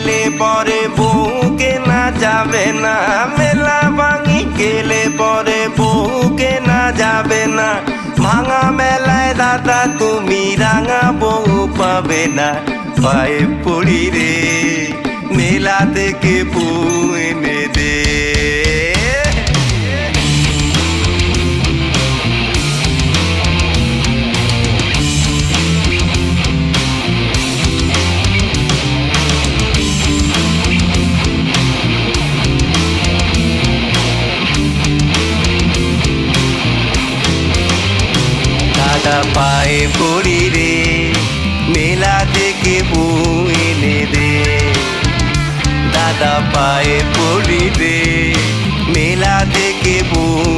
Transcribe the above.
গেলে পরে বউ কেনা যাবে না, মেলা ভাঙি গেলে পরে বউ কেনা যাবে না। ভাঙা মেলায় দাদা তুমি রাঙা বউ পাবে না। পায়ে পড়ি রে মেলা থেকে বউ এনে দে। দাদা পায়ে পড়ি রে মেলা থেকে বউ এনে দে। দাদা পায়ে পড়ি রে মেলা থেকে বউ